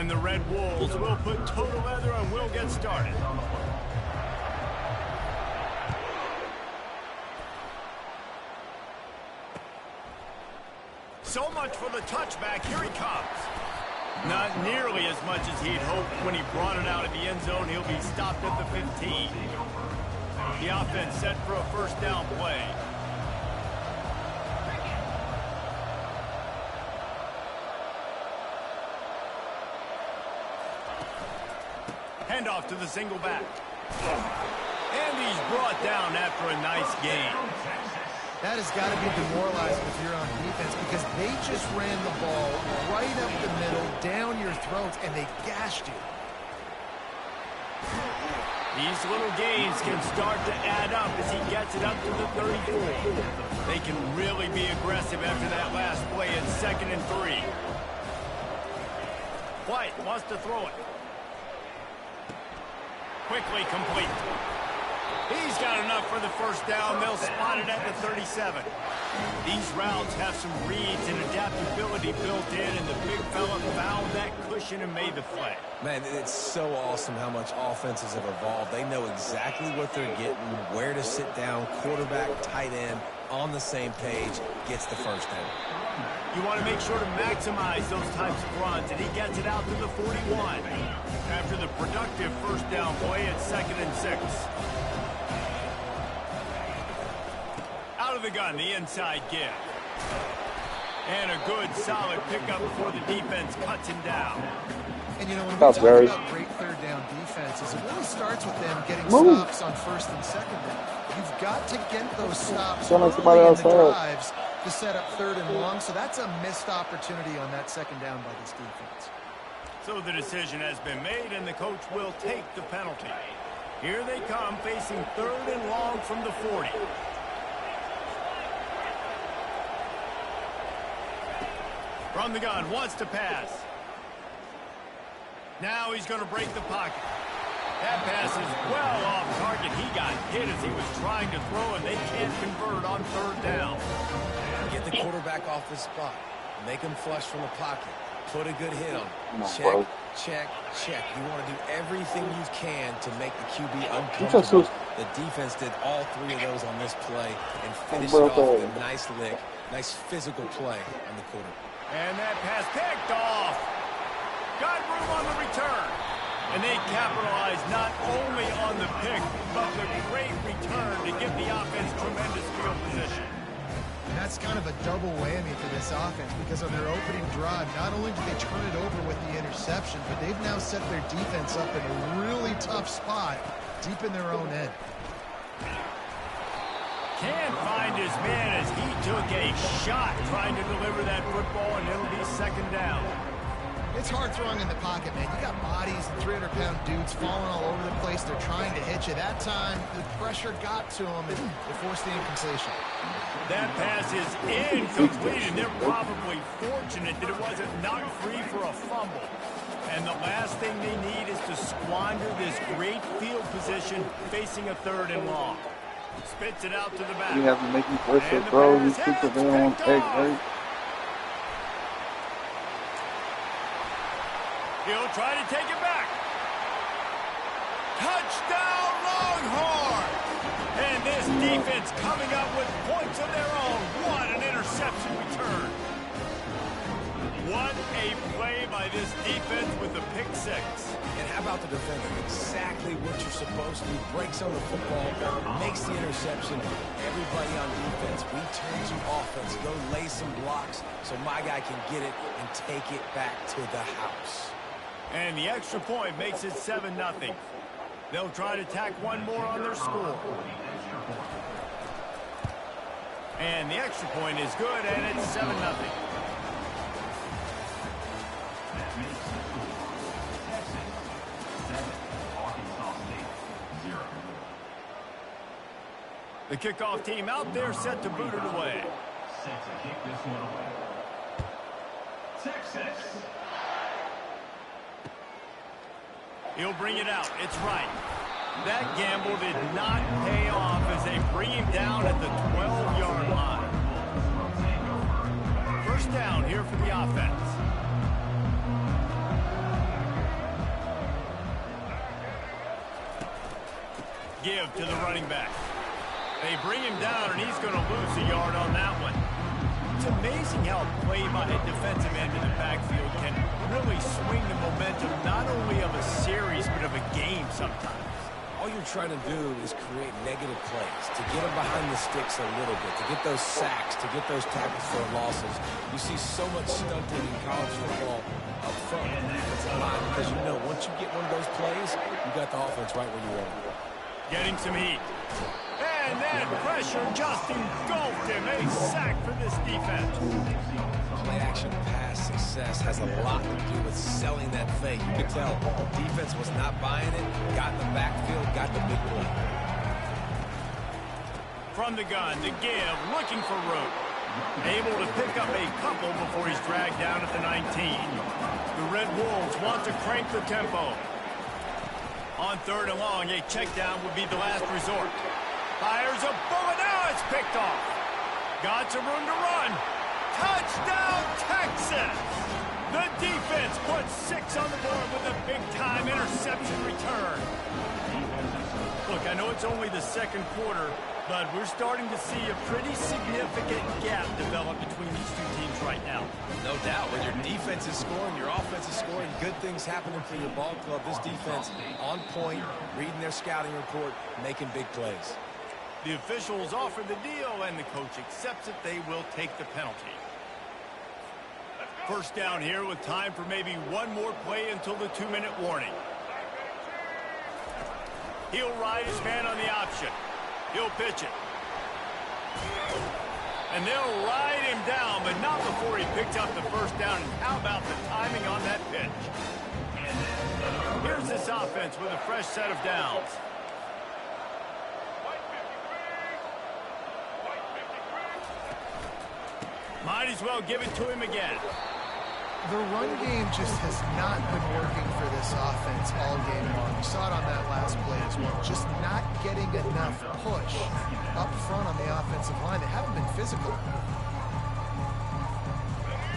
And the Red Wolves will put total leather and we'll get started. So much for the touchback. Here he comes. Not nearly as much as he'd hoped when he brought it out of the end zone. He'll be stopped at the 15. The offense set for a first down play. Handoff to the single back. And he's brought down after a nice gain. That has got to be demoralizing if you're on defense because they just ran the ball right up the middle, down your throats, and they gashed you. These little gains can start to add up as he gets it up to the 34. They can really be aggressive after that last play in 2nd and 3. White wants to throw it. Quickly complete. He's got enough for the first down. They'll spot it at the 37. These routes have some reads and adaptability built in, and the big fella found that cushion and made the play. Man, it's so awesome how much offenses have evolved. They know exactly what they're getting, where to sit down, quarterback, tight end, on the same page, gets the first down. You want to make sure to maximize those types of runs, and he gets it out to the 41. After the productive first down play at 2nd and 6. Out of the gun, the inside give. And a good, solid pickup before the defense cuts him down. And, you know, when we talk about great third down defenses, it really starts with them getting stops on 1st and 2nd down. You've got to get those stops early in the drives to set up 3rd and long, so that's a missed opportunity on that 2nd down by this defense. So the decision has been made, and the coach will take the penalty. Here they come, facing 3rd and long from the 40. From the gun, wants to pass. Now he's going to break the pocket. That pass is well off target. He got hit as he was trying to throw, and they can't convert on 3rd down. Get the quarterback off his spot. Make him flush from the pocket. Put a good hit on him. Check, check, check. You want to do everything you can to make the QB uncomfortable. The defense did all 3 of those on this play and finished it off with a nice lick. Nice physical play on the quarter. And that pass picked off. Got room on the return. And they capitalized not only on the pick, but the great return to give the offense tremendous field position. And that's kind of a double whammy for this offense because on their opening drive, not only did they turn it over with the interception, but they've now set their defense up in a really tough spot deep in their own end. Can't find his man as he took a shot trying to deliver that football, and it'll be 2nd down. It's hard throwing in the pocket, man. You got bodies and 300-pound dudes falling all over the place. They're trying to hit you. That time, the pressure got to them, and they forced the incompletion. That pass is incomplete, and they're probably fortunate that it wasn't knocked free for a fumble. And the last thing they need is to squander this great field position facing a 3rd and long. Spits it out to the back. You have to make me first to throw. These people, they don't want to take, right? He'll try to take it back. Touchdown, Longhorns! And this defense coming up with points of their own. What an interception return. What a play by this defense with the pick 6. And how about the defense? Exactly what you're supposed to do. Breaks on the football, makes the interception. Everybody on defense, we turn to offense. Go lay some blocks so my guy can get it and take it back to the house. And the extra point makes it 7-0. They'll try to tack one more on their score. And the extra point is good, and it's 7-0. The kickoff team out there set to boot it away. Set to kick this one away. Texas. He'll bring it out. It's right. That gamble did not pay off as they bring him down at the 12-yard line. First down here for the offense. Give to the running back. They bring him down, and he's going to lose a yard on that one. It's amazing how play by a defensive end in the backfield can really swing the momentum not only of a series but of a game sometimes. All you're trying to do is create negative plays, to get them behind the sticks a little bit, to get those sacks, to get those tackles for losses. You see so much stunting in college football up front on the defensive line because you know once you get one of those plays, you got the offense right where you want it. Getting some heat. And that pressure just engulfed him. A sack for this defense. Play-action pass success has a lot to do with selling that fake. You can tell defense was not buying it, got in the backfield, got the big play. From the gun, the give, looking for room. Able to pick up a couple before he's dragged down at the 19. The Red Wolves want to crank the tempo. On 3rd and long, a check down would be the last resort. Fires a bullet. Now it's picked off. Got some room to run. Touchdown, Texas! The defense puts 6 on the board with a big-time interception return. Look, I know it's only the second quarter, but we're starting to see a pretty significant gap develop between these two teams right now. No doubt. When your defense is scoring, your offense is scoring, good things happening for your ball club. This defense on point, reading their scouting report, making big plays. The officials offer the deal, and the coach accepts it. They will take the penalty. First down here with time for maybe one more play until the 2-minute warning. He'll ride his man on the option. He'll pitch it. And they'll ride him down, but not before he picks up the first down. And how about the timing on that pitch? Here's this offense with a fresh set of downs. Might as well give it to him again. The run game just has not been working for this offense all game long. We saw it on that last play as well. Just not getting enough push up front on the offensive line. They haven't been physical.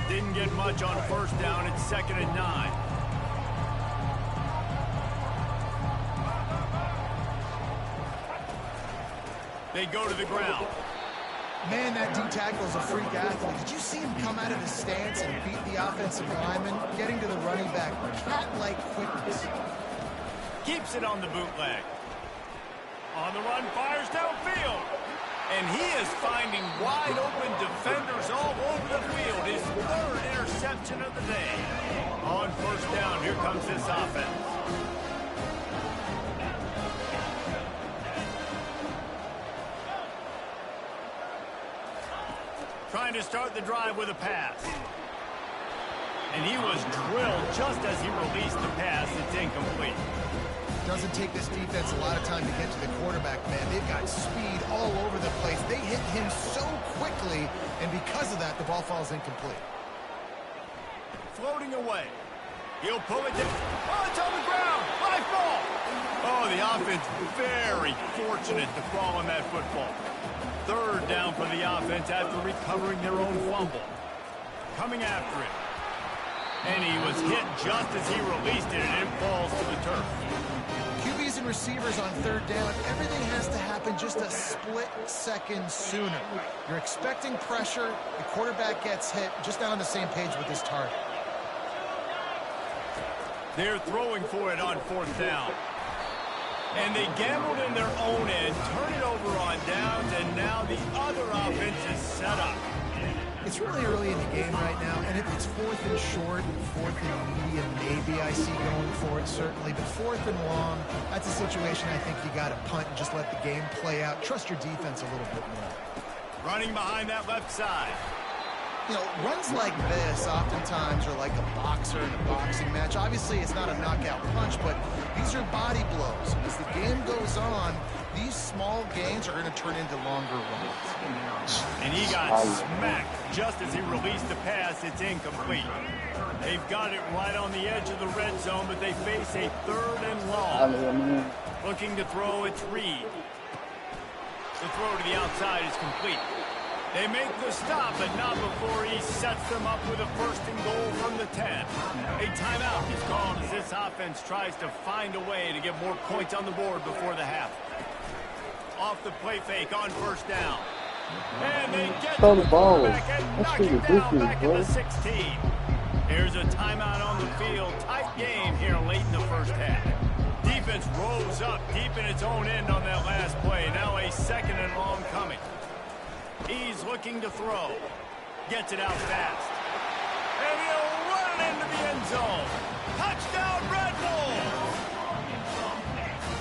Didn't get much on first down. It's 2nd and 9. They go to the ground. Man, that D-tackle is a freak athlete. Did you see him come out of his stance and beat the offensive lineman, getting to the running back? Cat-like quickness. Keeps it on the bootleg. On the run, fires downfield. And he is finding wide-open defenders all over the field. His 3rd interception of the day. On first down, here comes this offense. Trying to start the drive with a pass. And he was drilled just as he released the pass. It's incomplete. Doesn't take this defense a lot of time to get to the quarterback, man. They've got speed all over the place. They hit him so quickly, and because of that, the ball falls incomplete. Floating away. He'll pull it down. Oh, it's on the ground. High ball. Oh, the offense very fortunate to fall on that football. 3rd down for the offense after recovering their own fumble. Coming after it. And he was hit just as he released it, and it falls to the turf. QBs and receivers on 3rd down, everything has to happen just a split second sooner. You're expecting pressure, the quarterback gets hit, just not on the same page with his target. They're throwing for it on 4th down. And they gambled in their own end, turn it over on downs, and now the other offense is set up. It's really early in the game right now, and if it's 4th and short, 4th and medium, maybe I see going for it, certainly. But 4th and long, that's a situation I think you got to punt and just let the game play out. Trust your defense a little bit more. Running behind that left side. You know, runs like this oftentimes are like a boxer in a boxing match. Obviously, it's not a knockout punch, but these are body blows. As the game goes on, these small gains are going to turn into longer runs. And he got smacked just as he released the pass. It's incomplete. They've got it right on the edge of the red zone, but they face a 3rd and long. Looking to throw, it's Reed. The throw to the outside is complete. They make the stop, but not before he sets them up with a 1st and goal from the 10. A timeout is called as this offense tries to find a way to get more points on the board before the half. off the play fake on first down. And they get Throw to the the ball. quarterback and That knock shit him down ridiculous, back bro. at the 16. Here's a timeout on the field. Tight game here late in the first half. Defense rose up deep in its own end on that last play. Now a second and long coming. He's looking to throw. Gets it out fast. And he'll run it into the end zone. Touchdown, Red Bull!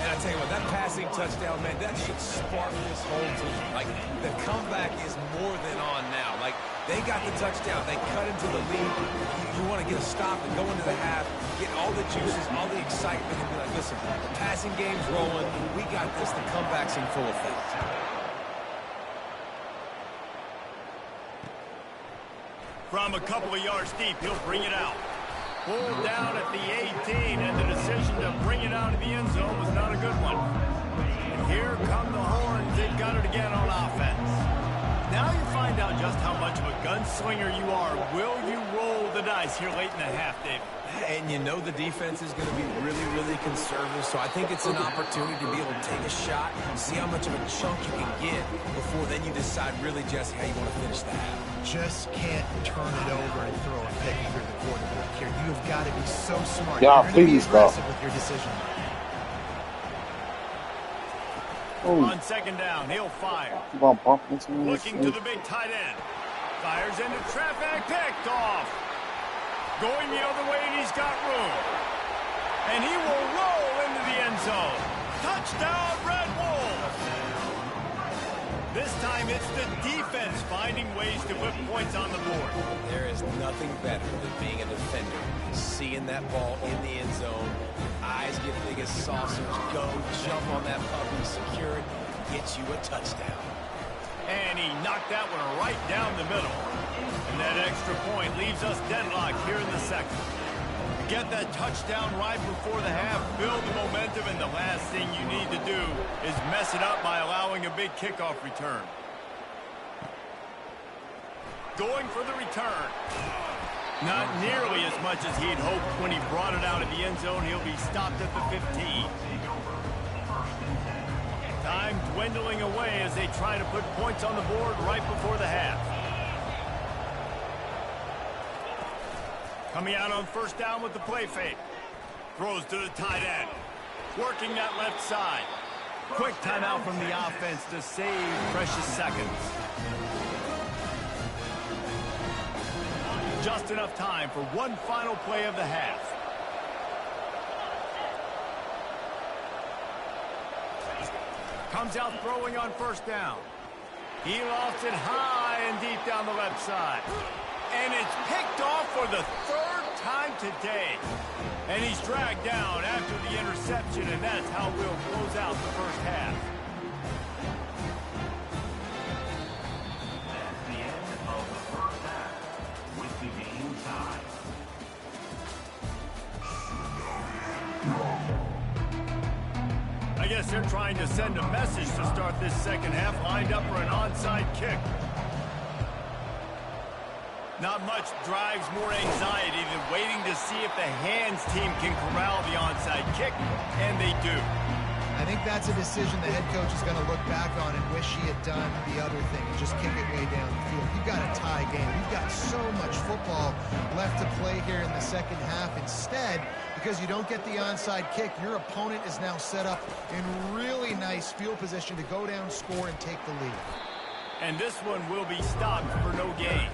And I tell you what, that passing touchdown, man, that should spark this whole team. Like, the comeback is more than on now. Like, they got the touchdown. They cut into the lead. You want to get a stop and go into the half, get all the juices, all the excitement, and be like, listen, the passing game's rolling. We got this. The comeback's in full effect. From a couple of yards deep, he'll bring it out. Pulled down at the 18, and the decision to bring it out of the end zone was not a good one. And here come the horns. They've got it again on offense. Now you find out just how much of a gunslinger you are. Will you roll the dice here late in the half, Dave? And you know the defense is going to be really, really conservative, so I think it's an opportunity to be able to take a shot and see how much of a chunk you can get before then you decide really just how you want to finish the half. Just can't turn it over and throw a pick if you're the quarterback here. You've got to be so smart. Yeah, You're going to be please, bro. aggressive with your decision. On second down, he'll fire. Looking to the big tight end. Fires into traffic, picked off. Going the other way, and he's got room. And he will roll into the end zone. Touchdown, Red Wolves! This time it's the defense finding ways to put points on the board. There is nothing better than being a defender. Seeing that ball in the end zone, eyes get big as saucers, go, jump on that puppy, secure it, gets you a touchdown. And he knocked that one right down the middle. And that extra point leaves us deadlocked here in the second. Get that touchdown right before the half, build the momentum, and the last thing you need to do is mess it up by allowing a big kickoff return. Going for the return. Not nearly as much as he'd hoped when he brought it out of the end zone. He'll be stopped at the 15. Time dwindling away as they try to put points on the board right before the half. Coming out on first down with the play fake. Throws to the tight end. Working that left side. Quick timeout from the offense to save precious seconds. Just enough time for one final play of the half. Comes out throwing on first down. He lofts it high and deep down the left side. And it's picked off for the third time today. And he's dragged down after the interception, and that's how we'll close out the first half. That's the end of the first half, with the game tied. I guess they're trying to send a message to start this second half, lined up for an onside kick. Not much drives more anxiety than waiting to see if the hands team can corral the onside kick, and they do. I think that's a decision the head coach is going to look back on and wish he had done the other thing and just kick it way down the field. You've got a tie game. You've got so much football left to play here in the second half. Instead, because you don't get the onside kick, your opponent is now set up in really nice field position to go down, score, and take the lead. And this one will be stopped for no gain.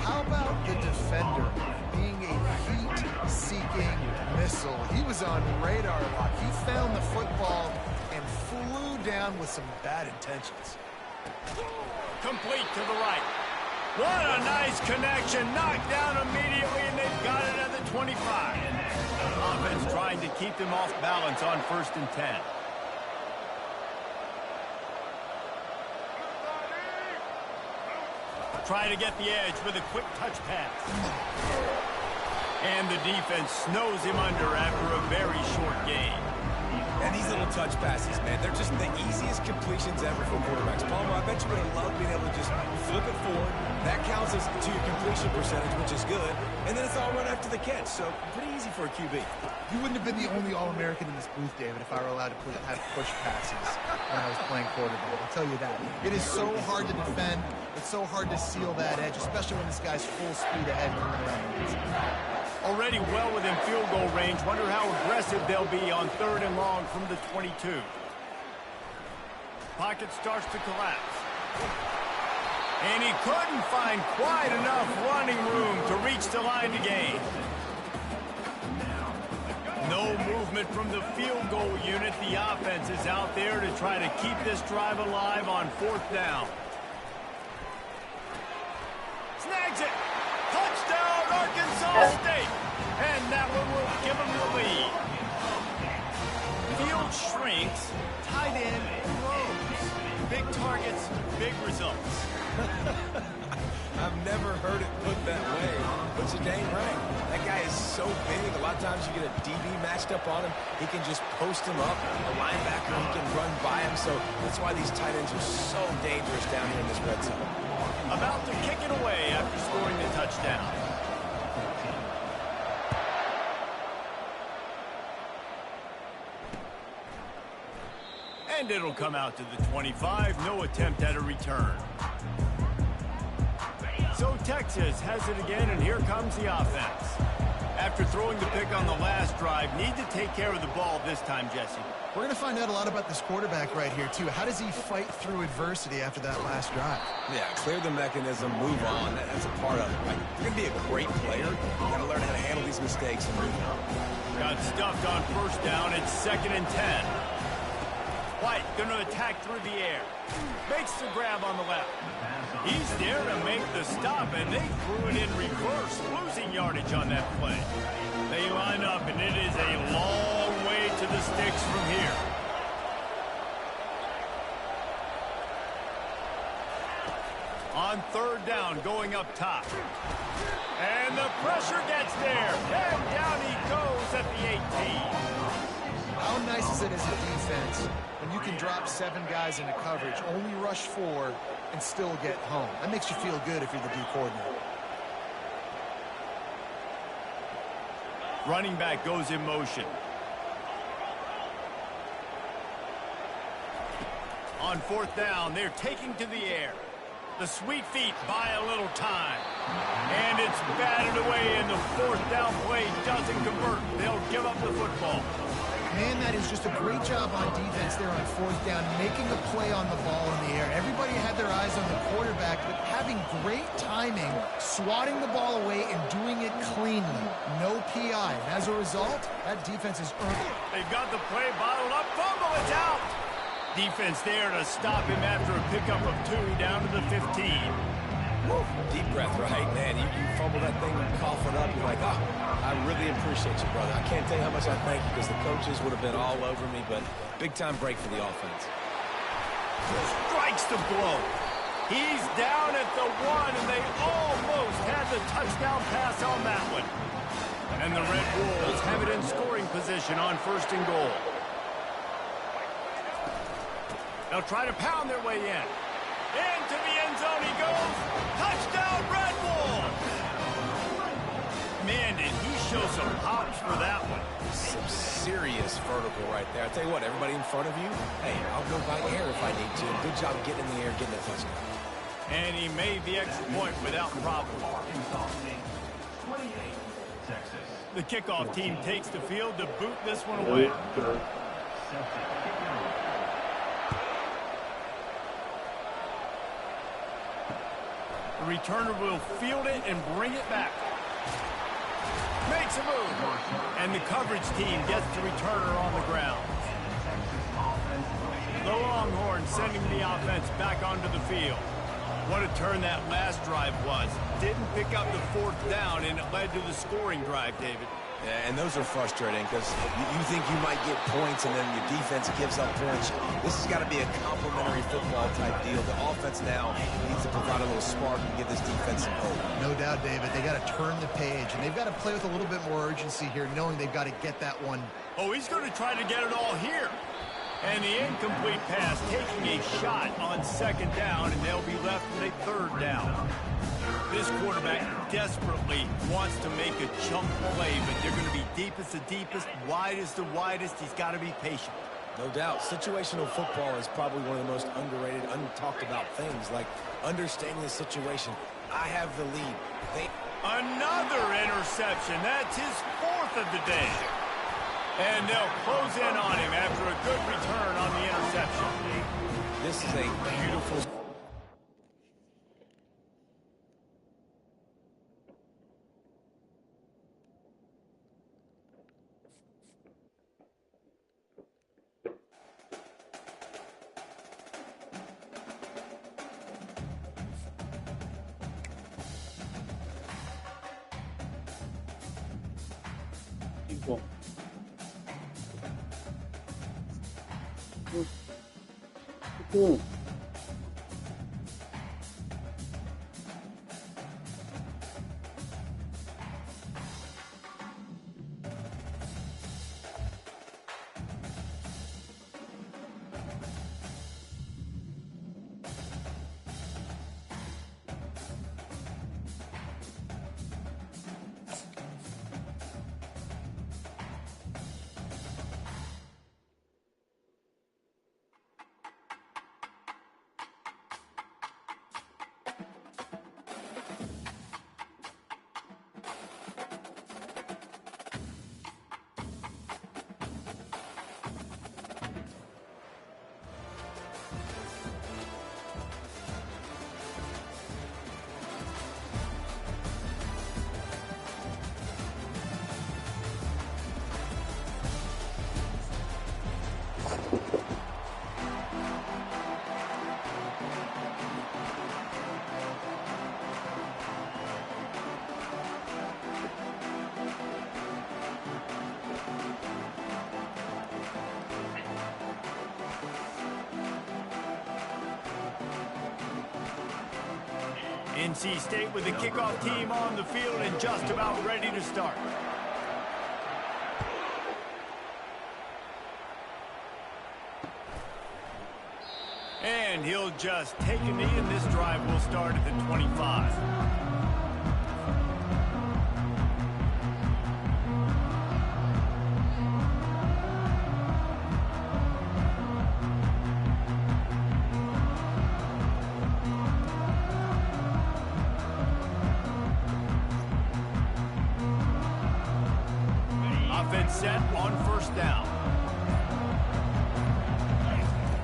How about the defender being a heat-seeking missile? He was on radar lock. He found the football and flew down with some bad intentions. Complete to the right. What a nice connection. Knocked down immediately, and they've got it at the 25. Offense trying to keep them off balance on 1st and 10. Trying to get the edge with a quick touch pass. And the defense snows him under after a very short gain. And these little touch passes, man, they're just the easiest completions ever for quarterbacks. Palmer, I bet you would have loved being able to just flip it forward. That counts as to your completion percentage, which is good. And then it's all run after the catch, so pretty easy for a QB. You wouldn't have been the only All-American in this booth, David, if I were allowed to have push passes when I was playing quarterback. I'll tell you that. It is so hard to defend. It's so hard to seal that edge, especially when this guy's full speed ahead moving around. Already well within field goal range. Wonder how aggressive they'll be on 3rd and long from the 22. Pocket starts to collapse. And he couldn't find quite enough running room to reach the line to gain. No movement from the field goal unit. The offense is out there to try to keep this drive alive on 4th down. Snags it. Touchdown, Arkansas State. And that one will give them the lead. Field shrinks, tight end grows. Big targets, big results. I've never heard it put that way, but you're dang right. That guy is so big. A lot of times you get a DB matched up on him. He can just post him up. A linebacker, he can run by him. So that's why these tight ends are so dangerous down here in this red zone. About to kick it away after scoring the touchdown. And it'll come out to the 25. No attempt at a return. So Texas has it again, and here comes the offense. After throwing the pick on the last drive, need to take care of the ball this time, Jesse. We're going to find out a lot about this quarterback right here, too. How does he fight through adversity after that last drive? Yeah, clear the mechanism, move on. That's a part of it. Like, you're going to be a great player. You got to learn how to handle these mistakes and move on. Got stuffed on 1st down. It's 2nd and 10. White going to attack through the air. Makes the grab on the left. He's there to make the stop, and they threw it in reverse, losing yardage on that play. They line up, and it is a long way to the sticks from here. On 3rd down, going up top. And the pressure gets there. And down he goes at the 18. How nice is it as a defense when you can drop 7 guys into coverage, only rush 4, and still get home? That makes you feel good if you're the D coordinator. Running back goes in motion. On 4th down, they're taking to the air. The sweet feet buy a little time. And it's batted away, and the 4th down play doesn't convert. They'll give up the football. Man, that is just a great job on defense there on 4th down, making a play on the ball in the air. Everybody had their eyes on the quarterback, but having great timing, swatting the ball away, and doing it cleanly. No PI. And as a result, that defense is earned it. They've got the play bottled up. Fumble, it's out. Defense there to stop him after a pickup of 2 down to the 15. Woo. Deep breath, right? Man, you fumble that thing and cough it up. You're like, oh, I really appreciate you, brother. I can't tell you how much I thank you because the coaches would have been all over me, but big-time break for the offense. Strikes the blow. He's down at the 1, and they almost had the touchdown pass on that one. And the Red Wolves have it in scoring position on 1st and goal. They'll try to pound their way in. Into the end zone he goes. Touchdown, Red Wolves! Man, did he show some hops for that one. Some serious vertical right there. I'll tell you what, everybody in front of you, hey, I'll go by air if I need to. Good job getting in the air, getting that touchdown. And he made the extra point without problem. The kickoff team takes the field to boot this one away. The returner will field it and bring it back. Makes a move. And the coverage team gets the returner on the ground. The Longhorns sending the offense back onto the field. What a turn that last drive was. Didn't pick up the 4th down, and it led to the scoring drive, David. Yeah, and those are frustrating because you think you might get points and then your defense gives up points. This has got to be a complementary football type deal. The offense now needs to provide a little spark and give this defense some hope. No doubt, David. They got to turn the page, and they've got to play with a little bit more urgency here, knowing they've got to get that one. Oh, he's going to try to get it all here. And the incomplete pass taking a shot on second down, and they'll be left with a third down. This quarterback desperately wants to make a chunk play, but they're going to be deepest the deepest, widest the widest. He's got to be patient. No doubt. Situational football is probably one of the most underrated, untalked about things, like understanding the situation. I have the lead. Another interception. That's his fourth of the day. And they'll close in on him after a good return on the interception. This is a beautiful... NC State with the kickoff team on the field and just about ready to start. And he'll just take a knee, and this drive will start at the 25. Offense set on first down.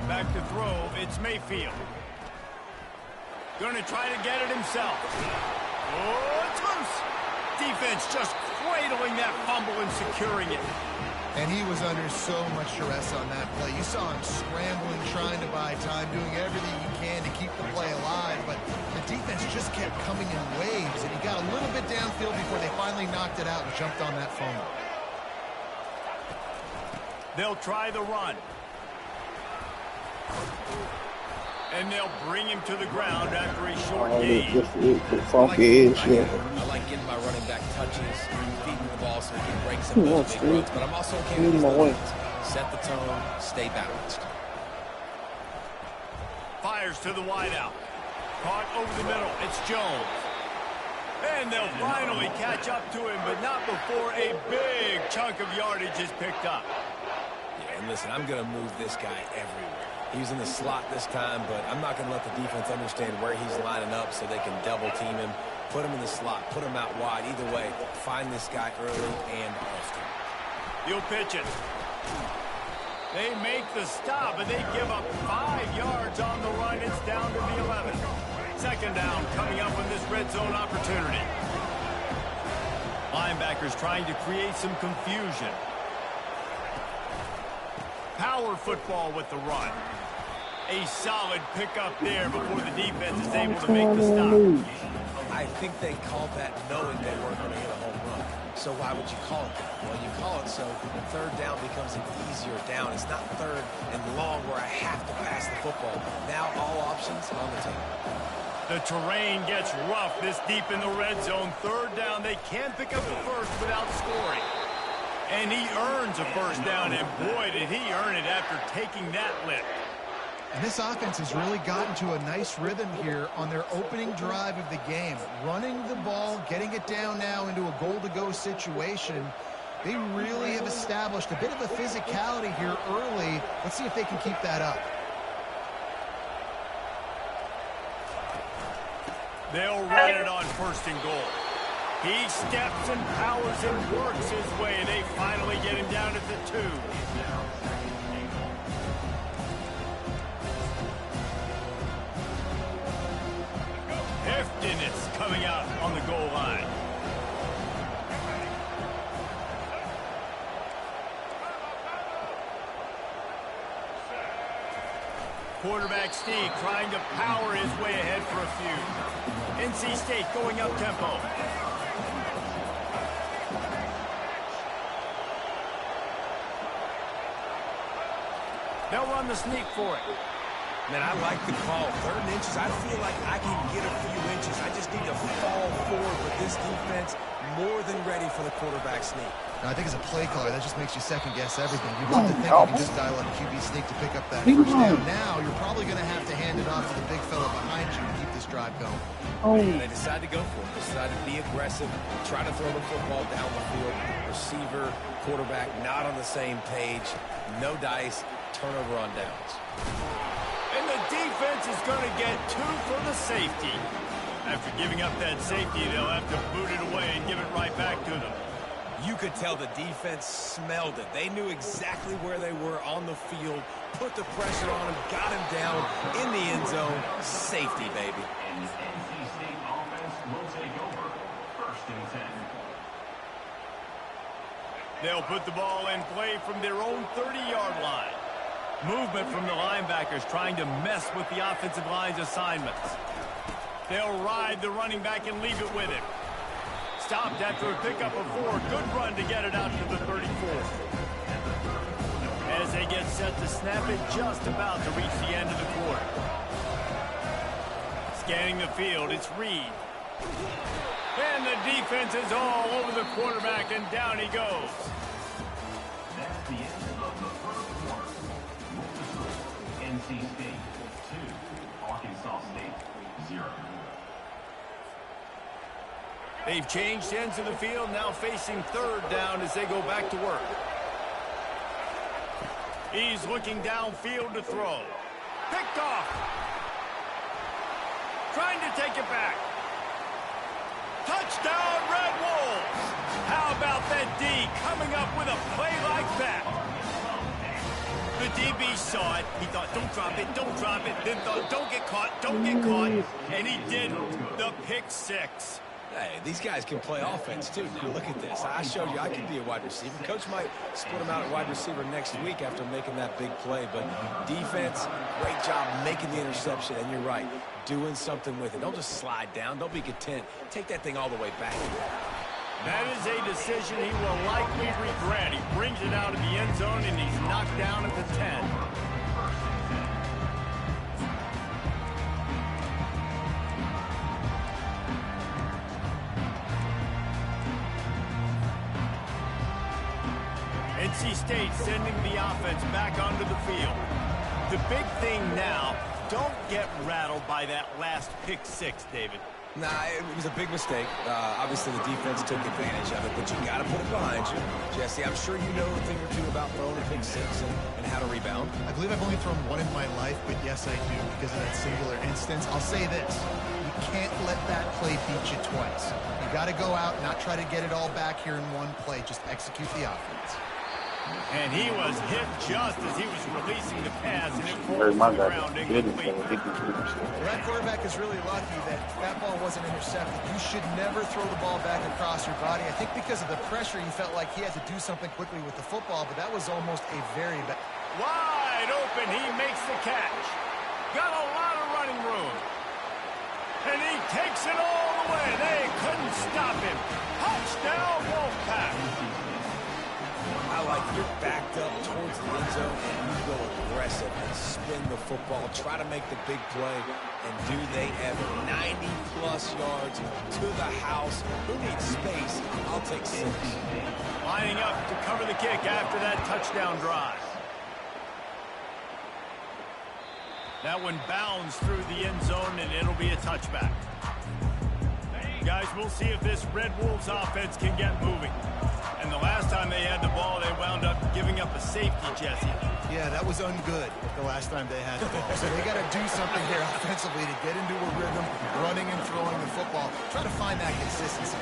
Back to throw, it's Mayfield. Going to try to get it himself. Oh, it's loose. Defense just cradling that fumble and securing it. And he was under so much duress on that play. You saw him scrambling, trying to buy time, doing everything he can to keep the play alive, but the defense just kept coming in waves, and he got a little bit downfield before they finally knocked it out and jumped on that fumble. They'll try the run. And they'll bring him to the ground after a short gain. I like getting my running back touches, feeding the ball so he can break some of those big runs, but I'm also okay with these little runs. Set the tone, stay balanced. Fires to the wideout. Caught over the middle. It's Jones. And they'll finally catch up to him, but not before a big chunk of yardage is picked up. Yeah, and listen, I'm going to move this guy everywhere. He's in the slot this time, but I'm not going to let the defense understand where he's lining up so they can double team him, put him in the slot, put him out wide. Either way, find this guy early and often. He'll pitch it. They make the stop, but they give up 5 yards on the run. It's down to the 11. Second down coming up on this red zone opportunity. Linebackers trying to create some confusion. Power football with the run. A solid pickup there before the defense is able to make the stop. I think they called that knowing they weren't going to hit a home run. So why would you call it that? Well, you call it so the third down becomes an easier down. It's not third and long where I have to pass the football. Now all options on the table. The terrain gets rough this deep in the red zone. Third down, they can't pick up the first without scoring. And he earns a first down, and boy, did he earn it after taking that lift. And this offense has really gotten to a nice rhythm here on their opening drive of the game. Running the ball, getting it down now into a goal-to-go situation. They really have established a bit of a physicality here early. Let's see if they can keep that up. They'll run it on first and goal. He steps and powers and works his way, and they finally get him down at the 2. Heftiness coming out on the goal line. Quarterback Steve trying to power his way ahead for a few. NC State going up tempo. They'll run the sneak for it. Man, I like the call. 3rd and inches, I feel like I can get a few inches. I just need to fall forward, but this defense more than ready for the quarterback sneak. Now, I think as a play caller, that just makes you second-guess everything. You'd love to think you can just dial up QB sneak to pick up that first down. Now, you're probably going to have to hand it off to the big fella behind you to keep this drive going. They decide to go for it. They decide to be aggressive, try to throw the football down the field. Receiver, quarterback, not on the same page. No dice, turnover on downs. And the defense is going to get 2 for the safety. After giving up that safety, they'll have to boot it away and give it right back to them. You could tell the defense smelled it. They knew exactly where they were on the field, put the pressure on him, got him down in the end zone. Safety, baby. And the NC State offense will take over. 1st and 10. They'll put the ball in play from their own 30-yard line. Movement from the linebackers trying to mess with the offensive line's assignments. They'll ride the running back and leave it with him. Stopped after a pickup of 4. Good run to get it out to the 34. As they get set to snap it, just about to reach the end of the quarter. Scanning the field, it's Reed. And the defense is all over the quarterback, and down he goes. That's the end of the first quarter. NC State 2, Arkansas State 0. They've changed ends of the field, now facing 3rd down as they go back to work. He's looking downfield to throw. Picked off. Trying to take it back. Touchdown, Red Wolves! How about that D coming up with a play like that? The DB saw it. He thought, don't drop it, don't drop it. Then thought, don't get caught, don't get caught. And he did the pick 6. Hey, these guys can play offense, too. Now, look at this. I showed you I can be a wide receiver. Coach might split him out at wide receiver next week after making that big play. But defense, great job making the interception. And you're right, doing something with it. Don't just slide down. Don't be content. Take that thing all the way back. That is a decision he will likely regret. He brings it out of the end zone, and he's knocked down at the 10. NC State sending the offense back onto the field. The big thing now, don't get rattled by that last pick 6, David. Nah, it was a big mistake. Obviously, the defense took advantage of it, but you got to put it behind you. Jesse, I'm sure you know a thing or two about throwing a pick 6 and how to rebound. I believe I've only thrown 1 in my life, but yes, I do because of that singular instance. I'll say this. You can't let that play beat you twice. You got to go out, not try to get it all back here in one play. Just execute the offense. And he was hit just as he was releasing the pass, and it falls to the ground incomplete. Well, that quarterback is really lucky that that ball wasn't intercepted. You should never throw the ball back across your body. I think because of the pressure, he felt like he had to do something quickly with the football, but that was almost a very bad. Wide open, he makes the catch. Got a lot of running room. And he takes it all the way. They couldn't stop him. Touchdown, Wolfpack. I like you're backed up towards the end zone and you go aggressive and spin the football, try to make the big play, and do they ever. 90-plus yards to the house. Who needs space? I'll take 6. Lining up to cover the kick after that touchdown drive. That one bounds through the end zone, and it'll be a touchback. Guys, we'll see if this Red Wolves offense can get moving. And the last time they had the ball, they wound up giving up a safety, Jesse. Yeah, that was ungood the last time they had the ball. So they got to do something here offensively to get into a rhythm, running and throwing the football. Try to find that consistency.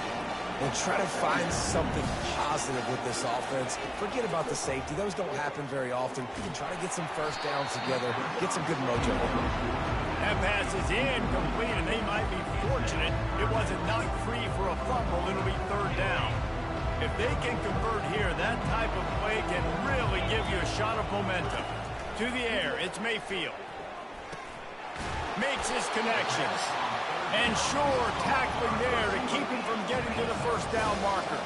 And try to find something positive with this offense. Forget about the safety. Those don't happen very often. Try to get some first downs together. Get some good mojo. That pass is incomplete, and they might be fortunate it wasn't knocked free for a fumble. It'll be 3rd down. If they can convert here, that type of play can really give you a shot of momentum. To the air, it's Mayfield. Makes his connections. And sure, tackling there to keep him from getting to the first down marker.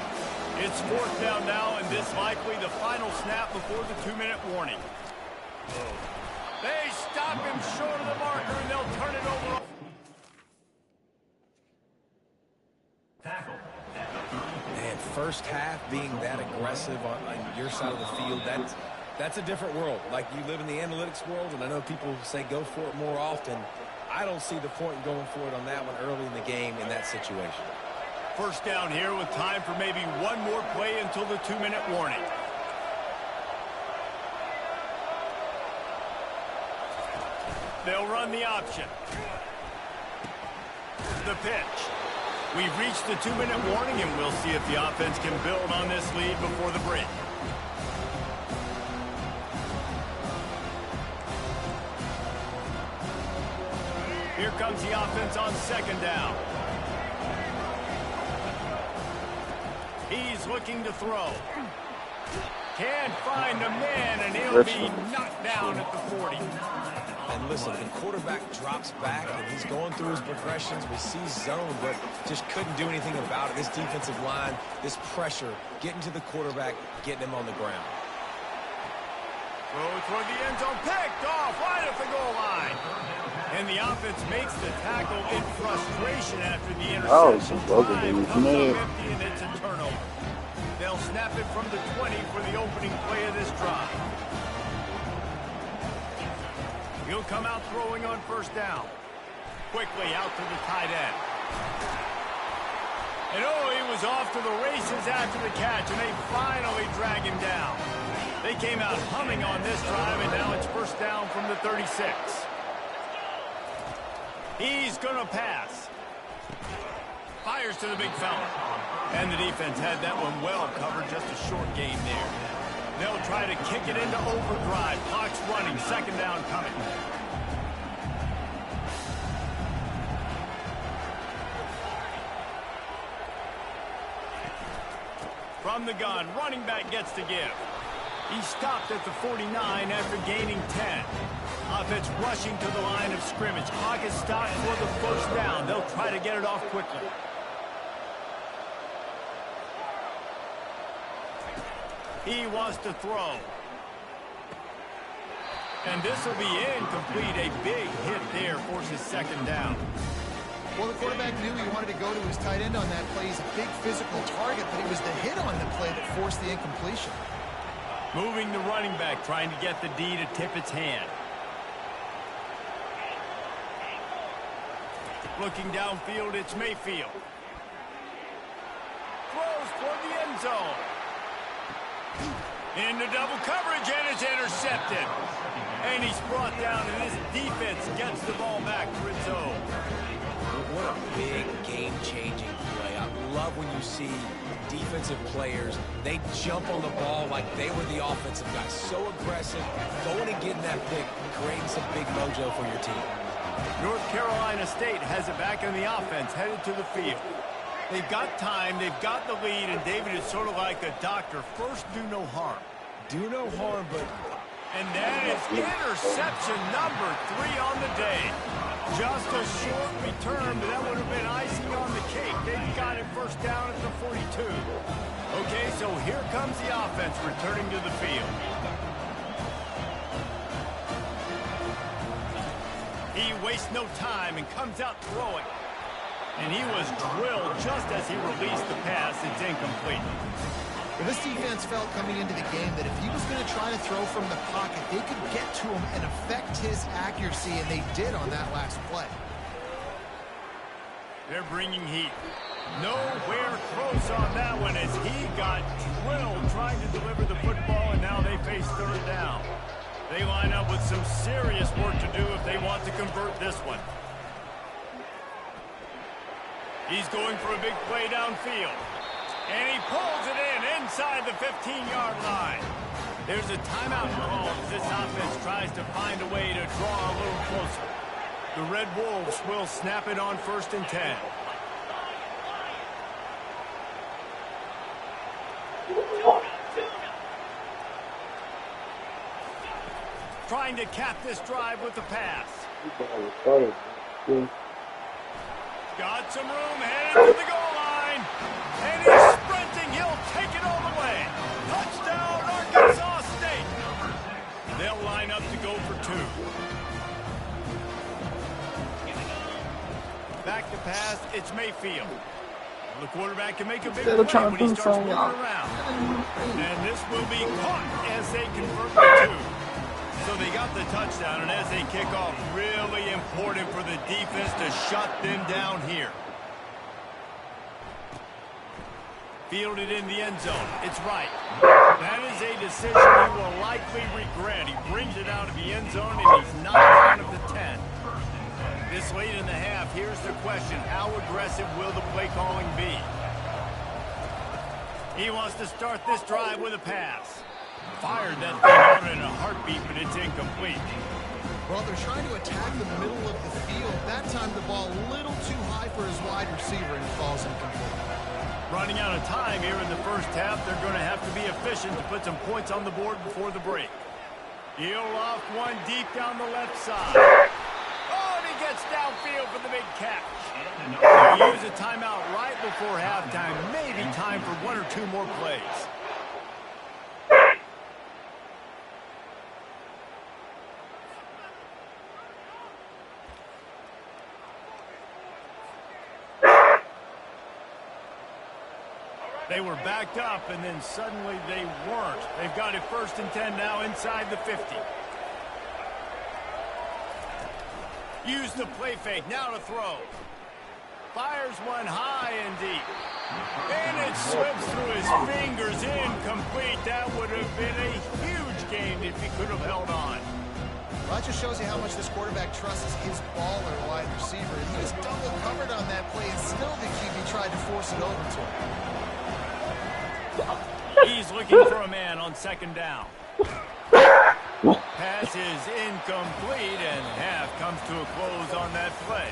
It's 4th down now, and this likely the final snap before the 2-minute warning. They stop him short of the marker, and they'll turn it over. Tackle. Man, first half being that aggressive on your side of the field, that's a different world. Like, you live in the analytics world, and I know people say go for it more often. I don't see the point in going for it on that one early in the game in that situation. First down here with time for maybe one more play until the 2-minute warning. They'll run the option. The pitch. We've reached the 2-minute warning, and we'll see if the offense can build on this lead before the break. Here comes the offense on 2nd down. He's looking to throw. Can't find a man, and he'll be knocked down at the 40. And listen, the quarterback drops back, and he's going through his progressions. We see zone, but just couldn't do anything about it. This defensive line, this pressure, getting to the quarterback, getting him on the ground. Throw toward the end zone, picked off right at the goal line. And the offense makes the tackle in frustration after the interception. And it's a turnover. They'll snap it from the 20 for the opening play of this drive. He'll come out throwing on 1st down. Quickly out to the tight end. And he was off to the races after the catch, and they finally drag him down. They came out humming on this drive, and now it's 1st down from the 36. He's going to pass. Fires to the big fella. And the defense had that one well covered, just a short game there. They'll try to kick it into overdrive. Clock's running, 2nd down coming. From the gun, running back gets to give. He stopped at the 49 after gaining 10. Offense rushing to the line of scrimmage. Clock is stopped for the 1st down. They'll try to get it off quickly. He wants to throw. And this will be incomplete. A big hit there forces 2nd down. Well, the quarterback knew he wanted to go to his tight end on that play. He's a big physical target, but it was the hit on the play that forced the incompletion. Moving the running back, trying to get the D to tip its hand. Looking downfield, it's Mayfield. Throws toward the end zone. Into double coverage, and it's intercepted. And he's brought down, and this defense gets the ball back for its own. What a big game-changing play. I love when you see defensive players, they jump on the ball like they were the offensive guys. So aggressive, going and getting that pick, creating some big mojo for your team. North Carolina State has it back in the offense, headed to the field. They've got time, they've got the lead, and David is sort of like a doctor. First, do no harm. Do no harm, but... And that is interception number 3 on the day. Just a short return, but that would have been icing on the cake. They've got it first down at the 42. Okay, so here comes the offense returning to the field. He wastes no time and comes out throwing. And he was drilled just as he released the pass. It's incomplete. Well, this defense felt coming into the game that if he was going to try to throw from the pocket, they could get to him and affect his accuracy, and they did on that last play. They're bringing heat. Nowhere close on that one as he got drilled trying to deliver the football, and now they face third down. They line up with some serious work to do if they want to convert this one. He's going for a big play downfield. And he pulls it in inside the 15-yard line. There's a timeout call as this offense tries to find a way to draw a little closer. The Red Wolves will snap it on 1st and 10. Trying to cap this drive with the pass. Got some room, headed to the goal line. And he's sprinting. He'll take it all the way. Touchdown, Arkansas State. They'll line up to go for 2. Back to pass, it's Mayfield. The quarterback can make a big play when he starts running around. And this will be caught as they convert the 2. So they got the touchdown, and as they kick off, really important for the defense to shut them down here. Fielded in the end zone. It's right. That is a decision he will likely regret. He brings it out of the end zone, and he's not out of the 10. This late in the half, here's the question. How aggressive will the play calling be? He wants to start this drive with a pass. Fired that thing out in a heartbeat, but it's incomplete. Well, they're trying to attack the middle of the field. That time the ball a little too high for his wide receiver, and it falls incomplete. Running out of time here in the first half, they're going to have to be efficient to put some points on the board before the break. He'll loft one deep down the left side. Oh, and he gets downfield for the big catch. They'll use a timeout right before halftime. Maybe time for 1 or 2 more plays. They were backed up, and then suddenly they weren't. They've got it 1st and 10 now inside the 50. Use the play fake. Now to throw. Fires one high and deep. And it slips through his fingers. Incomplete. That would have been a huge gain if he could have held on. Well, that just shows you how much this quarterback trusts his baller wide receiver. He was double covered on that play, and still the QB tried to force it over to him. He's looking for a man on 2nd down. Pass is incomplete, and half comes to a close on that play.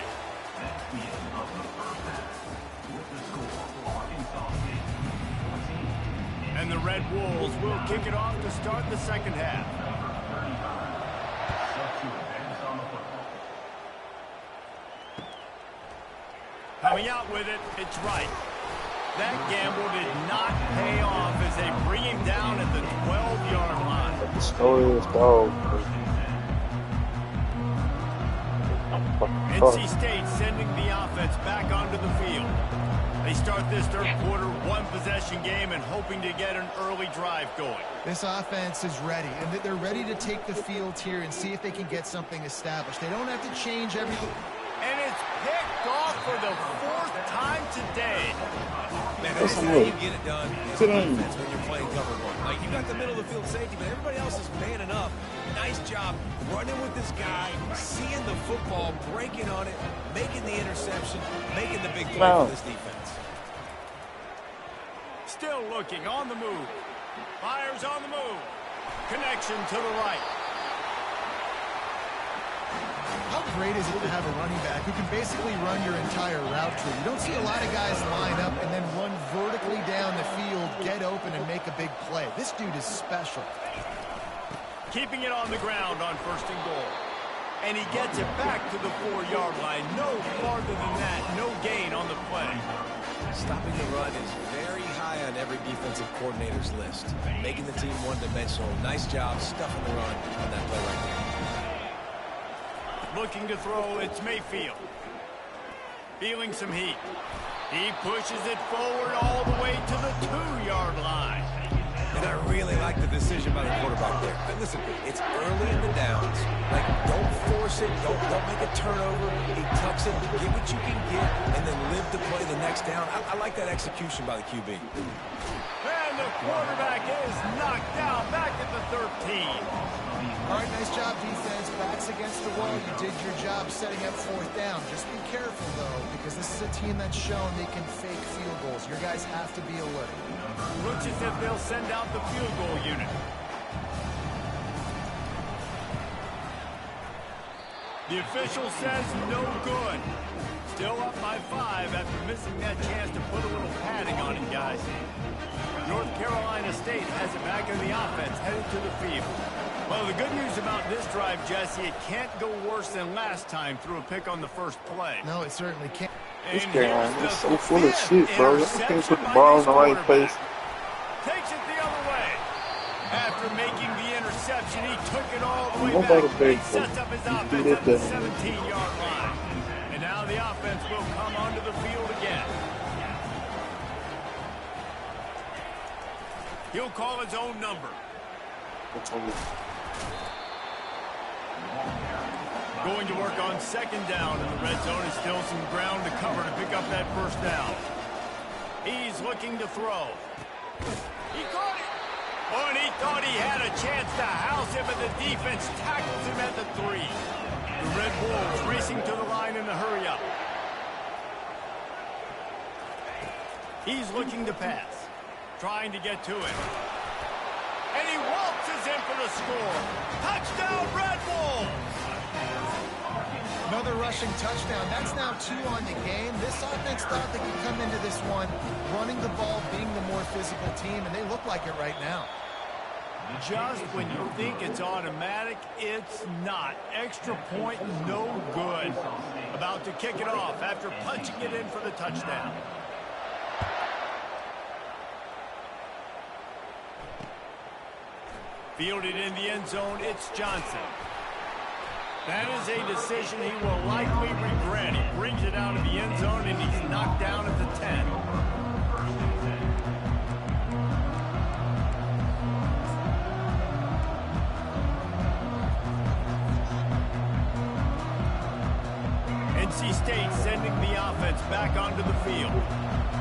And the Red Wolves will kick it off to start the 2nd half. Coming out with it, it's right. That gamble did not pay off as they bring him down at the 12-yard line. Let's go. NC State sending the offense back onto the field. They start this 3rd quarter 1-possession game and hoping to get an early drive going. This offense is ready, and they're ready to take the field here and see if they can get something established. They don't have to change everything. And it's picked off for the 4th time today. Man, that's how you get it done as an offense when you're playing cover one. Like, you got the middle of the field safety, but everybody else is manning up. Nice job running with this guy, seeing the football, breaking on it, making the interception, making the big play for this defense. Still looking on the move. Fires on the move. Connection to the right. How great is it to have a running back who can basically run your entire route tree? You don't see a lot of guys line up and then run vertically down the field, get open, and make a big play. This dude is special. Keeping it on the ground on 1st and goal. And he gets it back to the 4-yard line. No farther than that. No gain on the play. Stopping the run is very high on every defensive coordinator's list. Making the team one-dimensional. Nice job stuffing the run on that play right there. Looking to throw, it's Mayfield. Feeling some heat. He pushes it forward all the way to the 2-yard line. And I really like the decision by the quarterback there. But listen, it's early in the downs. Like, don't force it. Don't make a turnover. He tucks it, get what you can get, and then live to play the next down. I like that execution by the QB. And the quarterback is knocked down back at the 13. All right, nice job, defense. Backs against the wall. You did your job setting up 4th down. Just be careful, though, because this is a team that's shown they can fake field goals. Your guys have to be alert. Looks as if they'll send out the field goal unit. The official says no good. Still up by 5 after missing that chance to put a little padding on it, guys. North Carolina State has it back in the offense, headed to the field. Well, the good news about this drive, Jesse, it can't go worse than last time through a pick on the first play. No, it certainly can't. This game is so full of shit, bro. You can't put the ball in the right place. Takes it the other way. After making the interception, he took it all the way Nobody back. big, He sets up his offense at the 17-yard line. And now the offense will come onto the field again. He'll call his own number. Going to work on 2nd down, and the red zone is still some ground to cover to pick up that 1st down. He's looking to throw. He caught it. Oh, and he thought he had a chance to house him, but the defense tackles him at the 3. The Red Wolves racing to the line in the hurry-up. He's looking to pass, trying to get to it. And he waltzes in for the score. Touchdown, Red Wolves! Another rushing touchdown. That's now 2 on the game. This offense thought they could come into this one running the ball, being the more physical team, and they look like it right now. Just when you think it's automatic, it's not. Extra point, no good. About to kick it off after punching it in for the touchdown. Fielded in the end zone, it's Johnson. That is a decision he will likely regret. He brings it out of the end zone, and he's knocked down at the 10. NC State sending the offense back onto the field.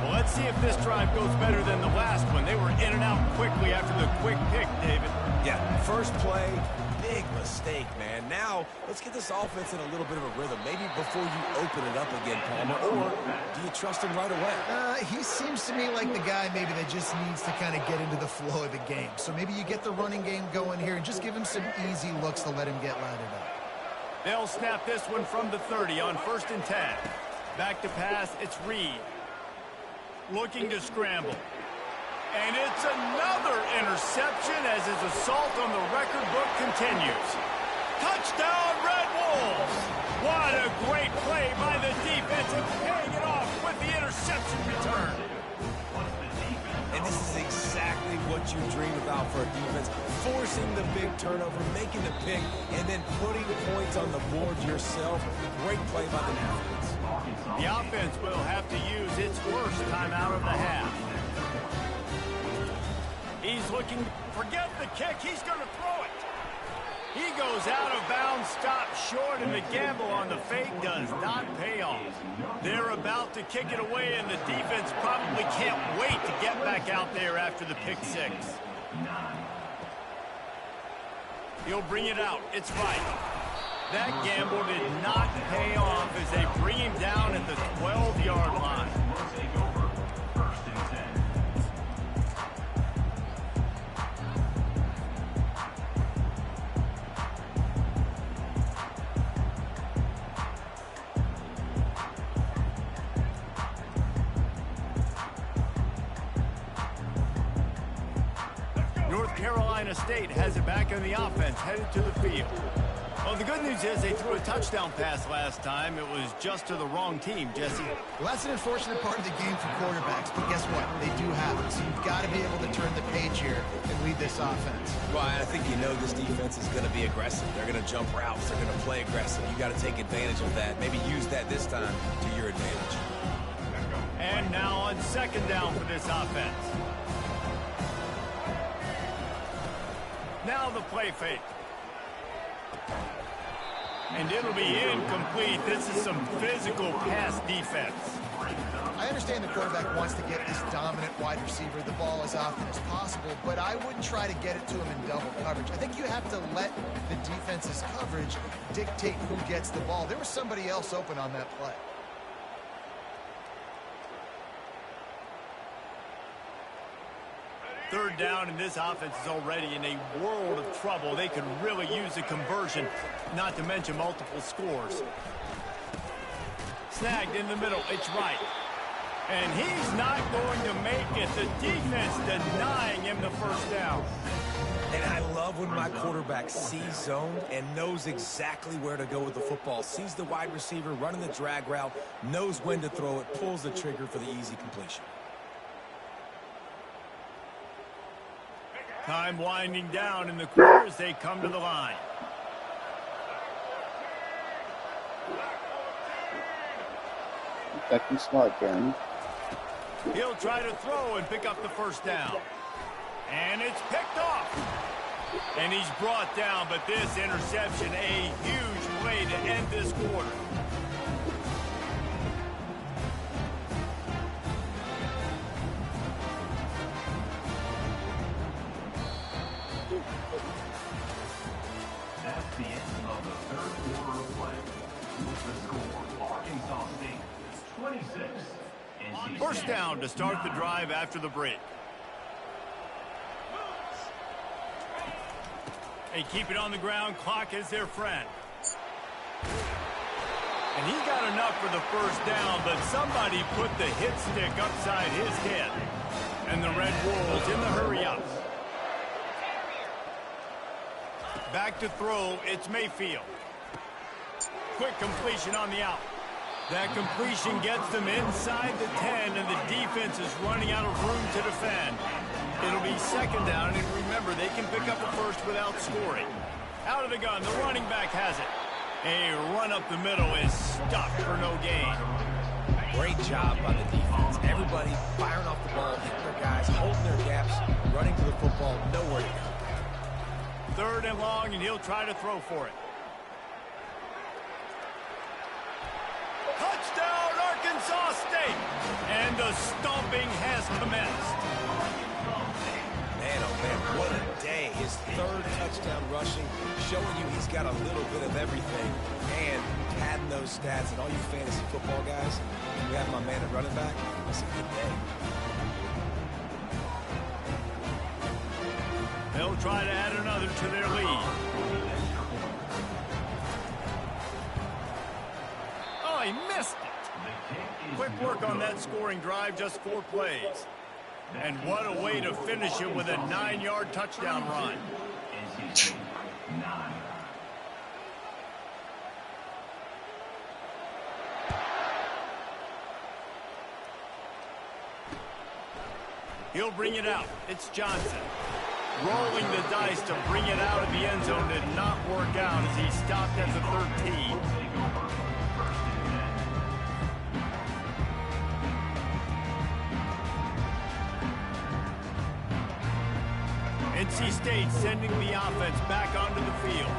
Well, let's see if this drive goes better than the last one. They were in and out quickly after the quick pick, David. Yeah, first play, big mistake, man. Now, let's get this offense in a little bit of a rhythm. Maybe before you open it up again, Palmer, or do you trust him right away? He seems to me like the guy maybe that just needs to kind of get into the flow of the game. So maybe you get the running game going here and just give him some easy looks to let him get lathered up. They'll snap this one from the 30 on 1st and 10. Back to pass, it's Reed. Looking to scramble. And it's another interception as his assault on the record book continues. Touchdown, Red Wolves! What a great play by the defense and paying it off with the interception return. And this is exactly what you dream about for a defense. Forcing the big turnover, making the pick, and then putting points on the board yourself. Great play by the defense. The offense will have to use its first timeout of the half. He's looking, forget the kick, he's going to throw it. He goes out of bounds, stops short, and the gamble on the fake does not pay off. They're about to kick it away, and the defense probably can't wait to get back out there after the pick 6. He'll bring it out. It's right. That gamble did not pay off as they bring him down at the 12-yard line. North Carolina State has it back on the offense, headed to the field. Well, the good news is they threw a touchdown pass last time. It was just to the wrong team, Jesse. Well, that's an unfortunate part of the game for quarterbacks, but guess what? They do have it, so you've got to be able to turn the page here and lead this offense. Well, I think you know this defense is going to be aggressive. They're going to jump routes. They're going to play aggressive. You got to take advantage of that. Maybe use that this time to your advantage. And now on second down for this offense. Now the play fake. And it'll be incomplete. This is some physical pass defense. I understand the quarterback wants to get this dominant wide receiver the ball as often as possible, but I wouldn't try to get it to him in double coverage. I think you have to let the defense's coverage dictate who gets the ball. There was somebody else open on that play. Third down, and this offense is already in a world of trouble. They could really use a conversion, not to mention multiple scores. Snagged in the middle. It's right. And he's not going to make it. The defense denying him the first down. And I love when my quarterback sees zone and knows exactly where to go with the football. Sees the wide receiver running the drag route, knows when to throw it, pulls the trigger for the easy completion. Time winding down in the quarter as they come to the line. That can smart, Ben. He'll try to throw and pick up the first down. And it's picked off. And he's brought down, but this interception, a huge play to end this quarter. That's the end of the third quarter of play. With the score, Arkansas State 26. NC First State down to start the drive after the break. They keep it on the ground. Clock is their friend. And he got enough for the first down, but somebody put the hit stick upside his head. And the Red Wolves in the hurry-up. Back to throw, it's Mayfield. Quick completion on the out. That completion gets them inside the 10, and the defense is running out of room to defend. It'll be second down, and remember, they can pick up a first without scoring. Out of the gun, the running back has it. A run up the middle is stuck for no gain. Great job by the defense. Everybody firing off the ball, hitting their guys, holding their gaps, running to the football, nowhere to go. Third and long, and he'll try to throw for it. Touchdown, Arkansas State! And the stomping has commenced. Man, oh man, what a day. His third touchdown rushing, showing you he's got a little bit of everything. And padding those stats, and all you fantasy football guys, you have my man at running back, that's a good day. They'll try to add another to their lead. Oh, he missed it. Quick work on that scoring drive, just 4 plays. And what a way to finish it with a 9-yard touchdown run. NC State 9. He'll bring it out. It's Johnson. Rolling the dice to bring it out of the end zone did not work out as he stopped at the 13. NC State sending the offense back onto the field.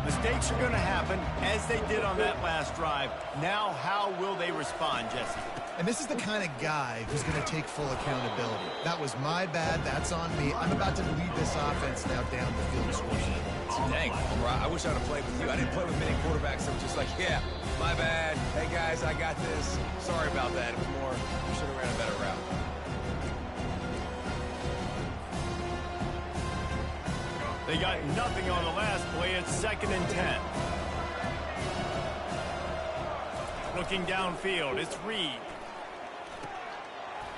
Mistakes are going to happen, as they did on that last drive. Now, how will they respond, Jesse? And this is the kind of guy who's going to take full accountability. That was my bad. That's on me. I'm about to lead this offense now down the field scoring. Dang, I wish I'd have played with you. I didn't play with many quarterbacks that were just like, yeah, my bad. Hey, guys, I got this. Sorry about that. It was more, we should have ran a better route. They got nothing on the last play. It's 2nd and 10. Looking downfield, it's Reed.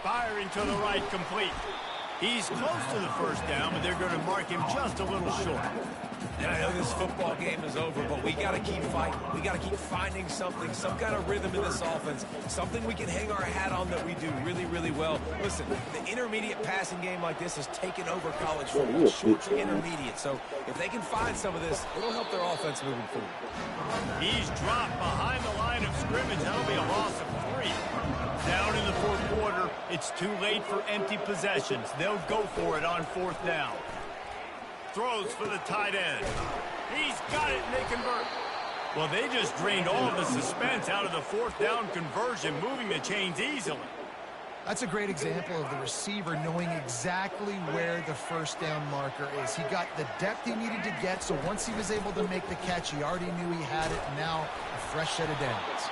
Firing to the right, complete. He's close to the first down, but they're going to mark him just a little short. And I know this football game is over, but we got to keep fighting. We got to keep finding something, some kind of rhythm in this offense, something we can hang our hat on that we do really, really well. Listen, the intermediate passing game like this has taken over college football, short to intermediate. So if they can find some of this, it'll help their offense moving forward. He's dropped behind the line of scrimmage. That'll be a loss of 3. Down in the fourth quarter, it's too late for empty possessions. They'll go for it on 4th down. Throws for the tight end. He's got it, and they convert. Well, they just drained all of the suspense out of the 4th down conversion, moving the chains easily. That's a great example of the receiver knowing exactly where the first down marker is. He got the depth he needed to get, so once he was able to make the catch, he already knew he had it, and now a fresh set of downs.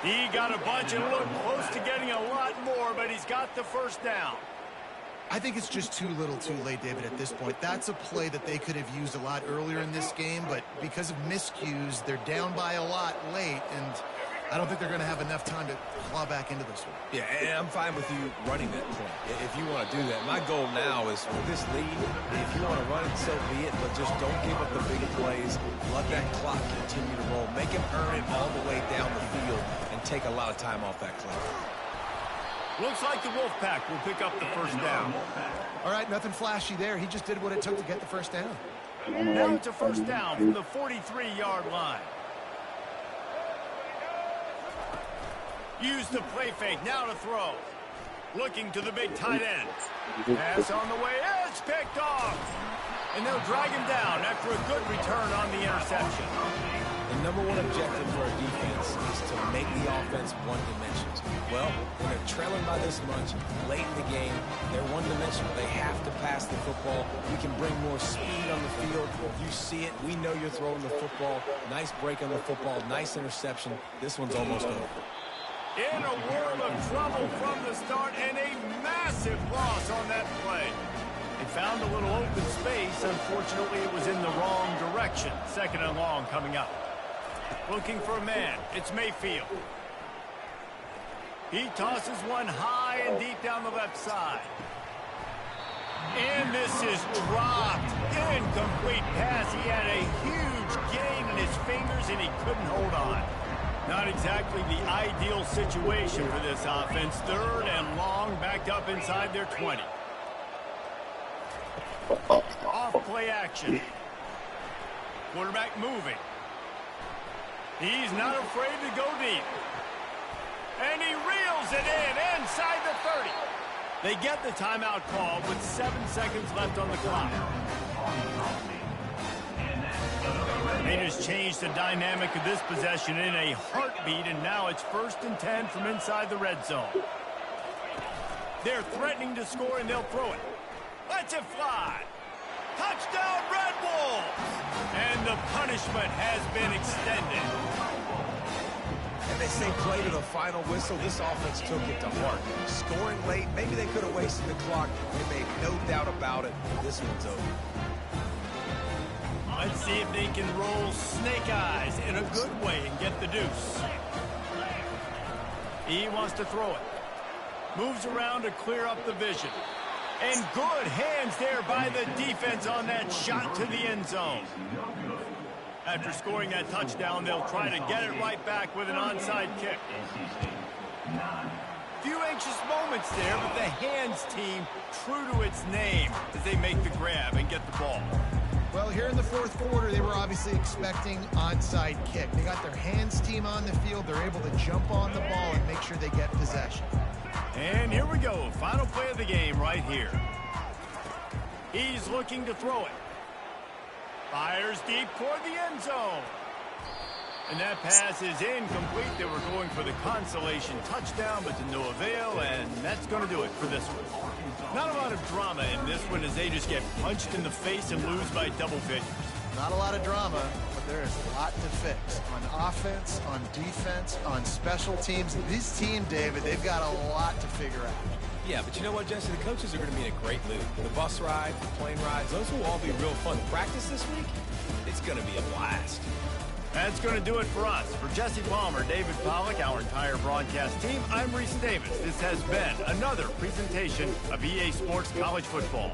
He got a bunch and looked close to getting a lot more, but he's got the first down. I think it's just too little too late, David, at this point. That's a play that they could have used a lot earlier in this game, but because of miscues, they're down by a lot late, and I don't think they're going to have enough time to claw back into this one. Yeah, and I'm fine with you running that point if you want to do that. My goal now is with this lead, if you want to run it, so be it, but just don't give up the big plays. Let that clock continue to roll. Make him earn it all the way down the field and take a lot of time off that clock. Looks like the Wolfpack will pick up the first down. All right, nothing flashy there. He just did what it took to get the first down. Now it's a first down from the 43-yard line. Use the play fake, now to throw. Looking to the big tight end. Pass on the way, it's picked off. And they'll drag him down after a good return on the interception. The number one objective for a defense is to make the offense one-dimensional. Well, when they're trailing by this much, late in the game, they're one-dimensional. They have to pass the football. We can bring more speed on the field. You see it. We know you're throwing the football. Nice break on the football. Nice interception. This one's almost over. In a world of trouble from the start, and a massive loss on that play. They found a little open space. Unfortunately, it was in the wrong direction. 2nd and long coming up. Looking for a man. It's Mayfield. He tosses one high and deep down the left side. And this is dropped. Incomplete pass. He had a huge gain in his fingers, and he couldn't hold on. Not exactly the ideal situation for this offense. 3rd and long, backed up inside their 20. Off play action. Quarterback moving. He's not afraid to go deep. And he reels it in inside the 30. They get the timeout call with 7 seconds left on the clock. They just changed the dynamic of this possession in a heartbeat, and now it's 1st and 10 from inside the red zone. They're threatening to score, and they'll throw it. Let's it fly. Touchdown, Red Wolves! And the punishment has been extended. And they say play to the final whistle. This offense took it to heart. Scoring late, maybe they could have wasted the clock. They made no doubt about it. This one's over. Let's see if they can roll snake eyes in a good way and get the deuce. He wants to throw it. Moves around to clear up the vision. And good hands there by the defense on that shot to the end zone. After scoring that touchdown, they'll try to get it right back with an onside kick. Few anxious moments there, but the hands team true to its name as they make the grab and get the ball. Well, here in the 4th quarter, they were obviously expecting onside kick. They got their hands team on the field. They're able to jump on the ball and make sure they get possession. And here we go. Final play of the game right here. He's looking to throw it. Fires deep toward the end zone. And that pass is incomplete. They were going for the consolation touchdown, but to no avail, and that's going to do it for this one. Not a lot of drama in this one as they just get punched in the face and lose by double figures. Not a lot of drama, but there is a lot to fix. On offense, on defense, on special teams. This team, David, they've got a lot to figure out. Yeah, but you know what, Jesse? The coaches are going to be in a great mood. The bus ride, the plane rides, those will all be real fun. Practice this week, it's going to be a blast. That's going to do it for us. For Jesse Palmer, David Pollack, our entire broadcast team, I'm Reese Davis. This has been another presentation of EA Sports College Football.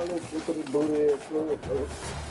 Look at the booty ass club, bro.